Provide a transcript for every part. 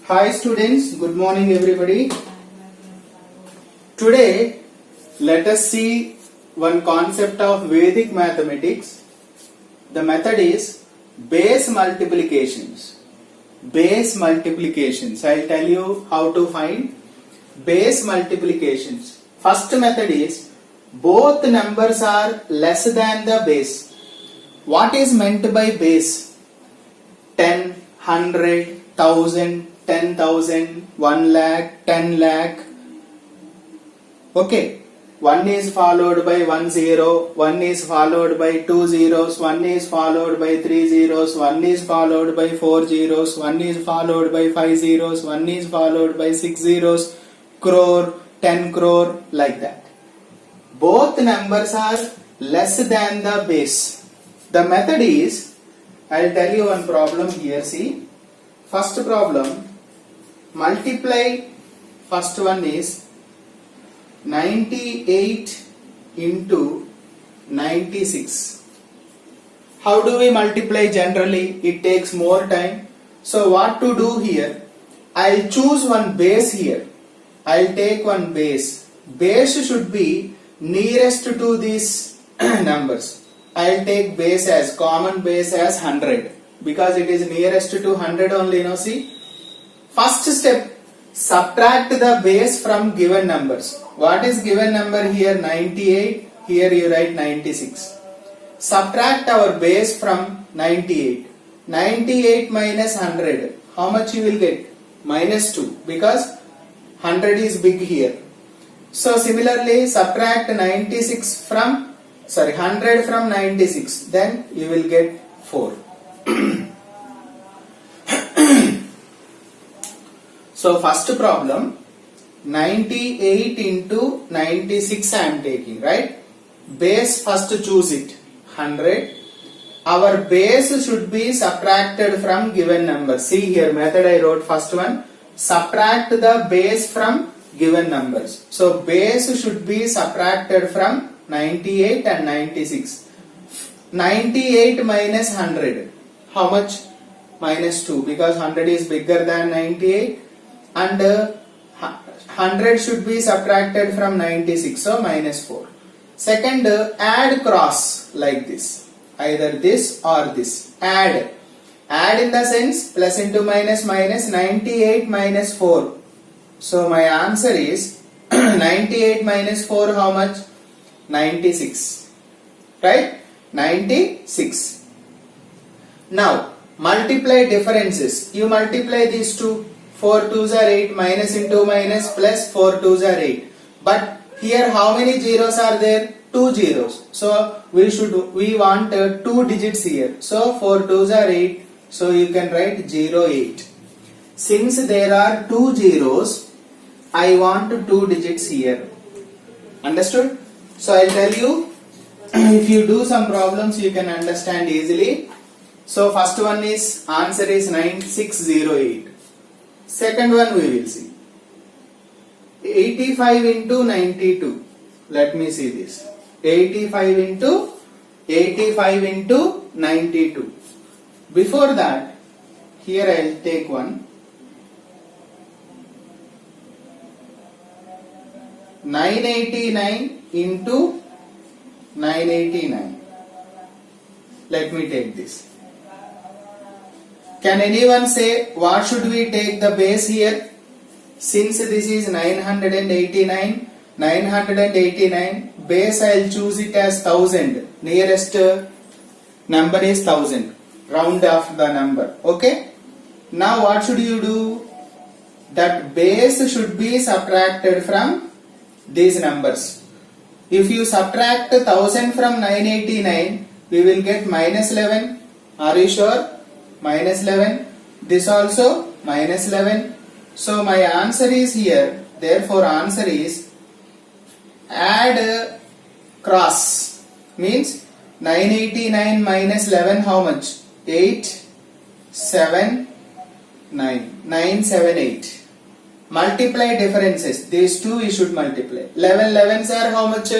Hi students, good morning everybody. Today let us see one concept of Vedic mathematics. The method is base multiplications. Base multiplications. I'll tell you how to find base multiplications. First method is both numbers are less than the base. What is meant by base? 10, 100, 1000, 10,000, 1 lakh, 10 lakh. Okay. 1 is followed by 1 0, 1 is followed by 2 zeros, 1 is followed by 3 zeros, 1 is followed by 4 zeros, 1 is followed by 5 zeros, 1 is followed by 6 zeros, crore, 10 crore, like that. Both numbers are less than the base. The method is, I'll tell you one problem here, see. First problem, multiply, first one is 98 into 96. How do we multiply generally? It takes more time. So what to do here? I'll choose one base here. I'll take one base. Base should be nearest to these numbers. I'll take base as common base as 100 because it is nearest to 100 only, no, see. First step, subtract the base from given numbers. What is given number here? 98. Here you write 96. Subtract our base from 98. 98 minus 100. How much you will get? Minus 2 because 100 is big here. So similarly, subtract 100 from 96. Then you will get 4. So first problem, 98 into 96 I am taking, right? Base first choose it, 100. Our base should be subtracted from given number. See here, method I wrote first one. Subtract the base from given numbers. So base should be subtracted from 98 and 96. 98 minus 100. How much? Minus 2 because 100 is bigger than 98. And 100 should be subtracted from 96, so minus 4. Second, add cross like this, either this or this. Add in the sense plus into minus minus, 98 minus 4. So my answer is 98 minus 4 how much? 96, right? 96. Now multiply differences. You multiply these two. 4 2s are 8, minus into minus plus 4 2s are 8. But here how many zeros are there? 2 zeros. So we want 2 digits here. So 4 2s are 8. So you can write 0 8. Since there are 2 zeros, I want 2 digits here. Understood? So I'll tell you, if you do some problems you can understand easily. So first one is, answer is 9608. Second one we will see. 85 into 92. Let me see this. 85 into 92. Before that, here I will take one. 989 into 989. Let me take this. Can anyone say what should we take the base here? Since this is 989, base I will choose it as 1000. Nearest number is 1000. Round off the number. Okay. Now what should you do? That base should be subtracted from these numbers. If you subtract 1000 from 989, we will get minus 11. Are you sure? Minus 11. This also minus 11. So my answer is here. Therefore answer is add cross. Means 989 minus 11 how much? 8, 7, 9. 978. Multiply differences. These two you should multiply. 11 11s are how much?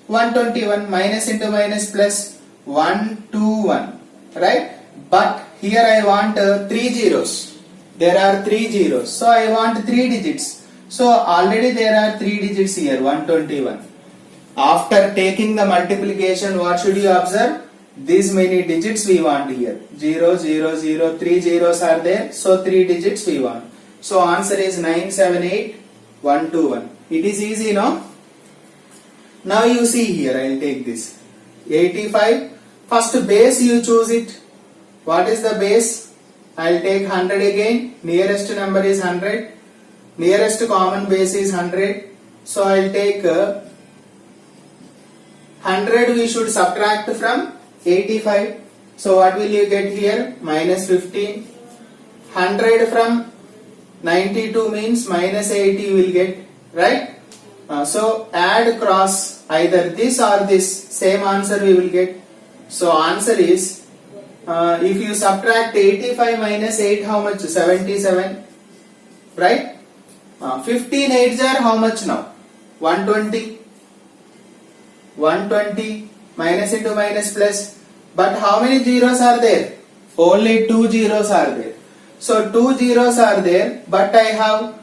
121. Minus into minus plus 121. Right? But here I want 3 zeros. there are 3 zeros. So I want 3 digits. So already there are 3 digits here, 121. After taking the multiplication, what should you observe? These many digits we want here. 0, 0, 0, 3 zeros are there. So 3 digits we want. So answer is 978, 121. It is easy, no? Now you see here, I will take this. 85. First base you choose it. What is the base? I will take 100 again. Nearest number is 100. Nearest common base is 100. So I will take 100 we should subtract from 85. So what will you get here? Minus 15. 100 from 92 means minus 80 you will get, right? So add cross either this or this, same answer we will get. So answer is, if you subtract 85 minus 8, how much? 77, right? 15 8s are how much now? 120. 120 minus into minus plus. But how many zeros are there? Only 2 zeros are there. So 2 zeros are there, but I have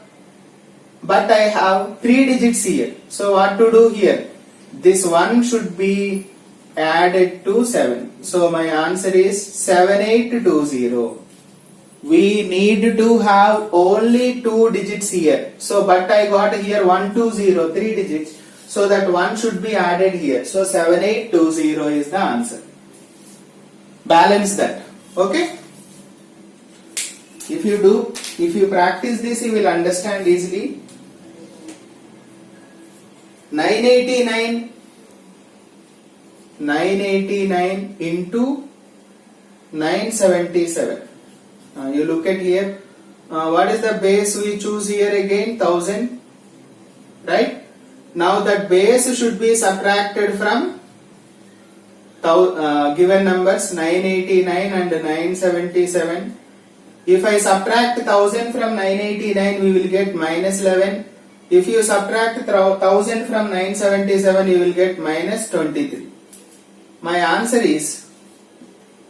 3 digits here. So what to do here? This 1 should be added to 7. So my answer is 7820. We need to have only 2 digits here. So but I got here 120, 3 digits. So that 1 should be added here. So 7820 is the answer. Balance that. Okay? If you practice this, you will understand easily. 989 into 977. You look at here. What is the base we choose here again? 1000. Right? Now that base should be subtracted from given numbers 989 and 977. If I subtract 1000 from 989, we will get minus 11. If you subtract 1000 from 977, you will get minus 23. My answer is,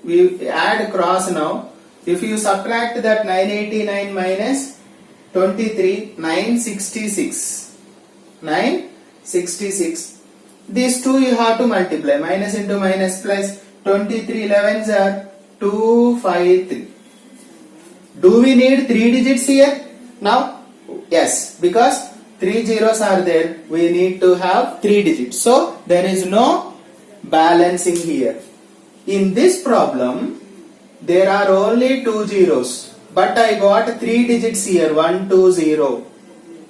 we add cross now. If you subtract that 989 minus 23, 966. 966. These two you have to multiply. Minus into minus plus. 23 11s are 253. Do we need 3 digits here? Now? Yes, because 3 zeros are there. We need to have 3 digits. So, there is no balancing here. In this problem, there are only 2 zeros. But I got 3 digits here. 1, 2, 0.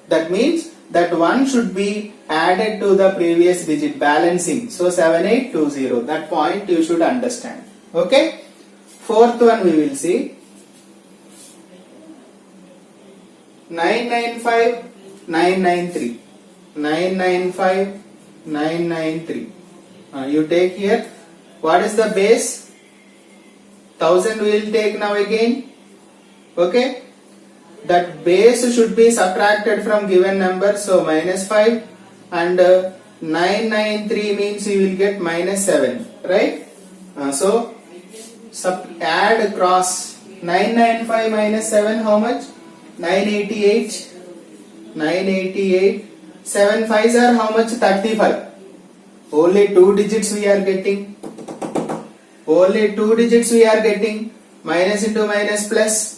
That means that 1 should be added to the previous digit, balancing. So, 7820. That point you should understand. Okay? Fourth one we will see. 995, 993. 995, 993. You take here. What is the base? 1000 we will take now again. Okay? That base should be subtracted from given number. So minus 5 and 993 means you will get minus 7. Right? So add cross. 995 minus 7 how much? 988. 988. 7 5s are how much? 35. Only 2 digits we are getting. Only 2 digits we are getting. Minus into minus plus.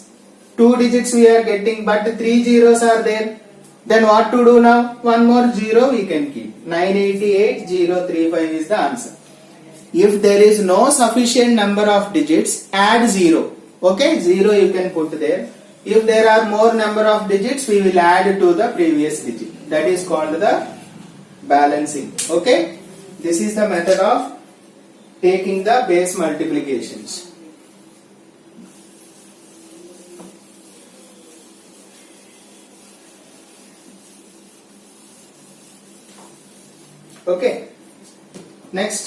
2 digits we are getting, but 3 zeros are there. Then what to do now? One more 0 we can keep. 988035 is the answer. If there is no sufficient number of digits, add 0. Okay, 0 you can put there. If there are more number of digits, we will add to the previous digit. That is called the balancing. Okay, this is the method of taking the base multiplications. Okay, next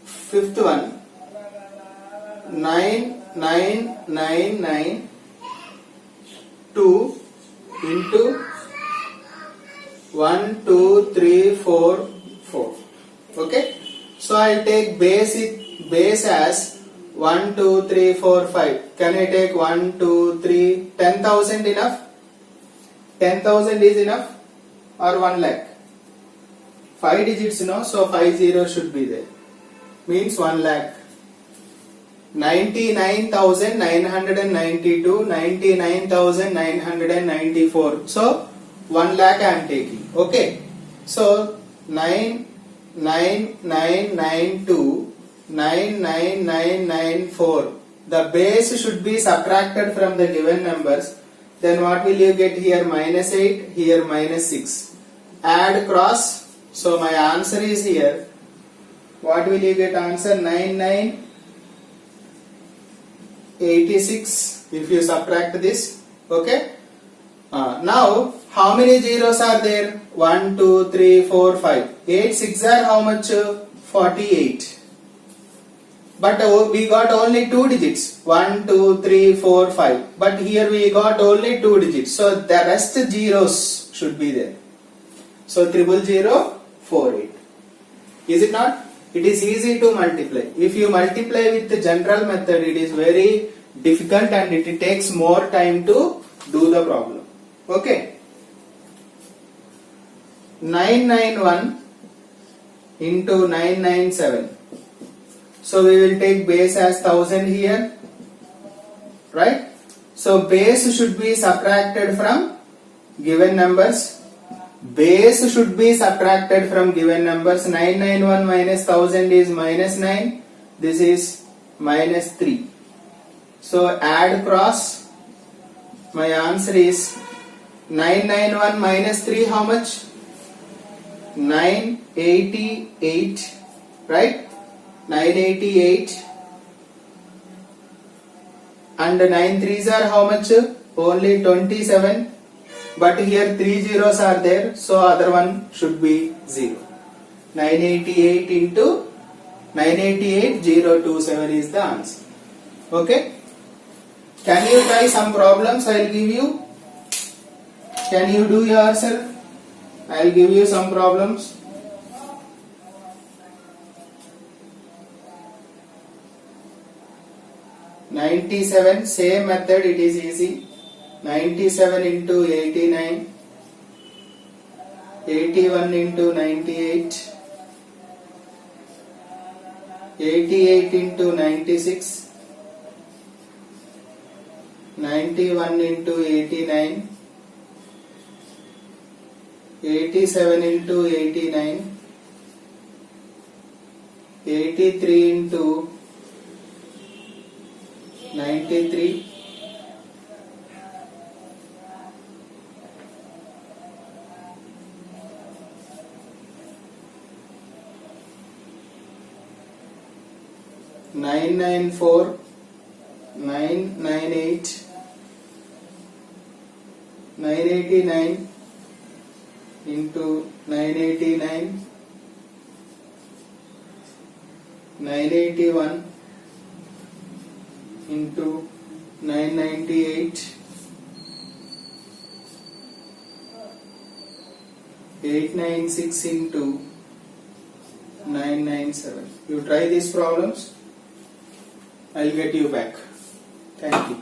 fifth one, 9992 into 1, 2, 3, 4, 4. Okay. So I'll take base as 1, 2, 3, 4, 5. Can I take 1, 2, 3, 10,000 enough? 10,000 is enough or 1 lakh? 5 digits, no? So 5 zeros should be there. Means 1 lakh. 99,992, 99,994. So 1 lakh I am taking. Okay. So 99992, 99994. The base should be subtracted from the given numbers. Then what will you get here? Minus 8, here minus 6. Add cross. So my answer is here. What will you get answer? 9986 if you subtract this. Okay. Now how many zeros are there? 1, 2, 3, 4, 5. 8 6 are how much? 48. But we got only 2 digits. 1, 2, 3, 4, 5. But here we got only 2 digits. So the rest zeros should be there. So 00048. Is it not? It is easy to multiply. If you multiply with the general method, it is very difficult and it takes more time to do the problem. Okay. 991 into 997. So we will take base as 1000 here. Right? So base should be subtracted from given numbers. Base should be subtracted from given numbers. 991 minus 1000 is minus 9. This is minus 3. So add cross. My answer is 991 minus 3 how much? 988. Right? 988. And 9 threes are how much? Only 27. But here 3 zeros are there, so other one should be 0. 988 into 988027 is the answer. Okay? Can you try some problems I will give you? Can you do yourself? I will give you some problems. '97, same method, it is easy. 97 into 89, 81 into 98, 88 into 96, 91 into 89, 87 into 89, 83 into 93, 994, 998, 989 into 989, 981 into 998, 896 into 997. You try these problems, I'll get you back. Thank you.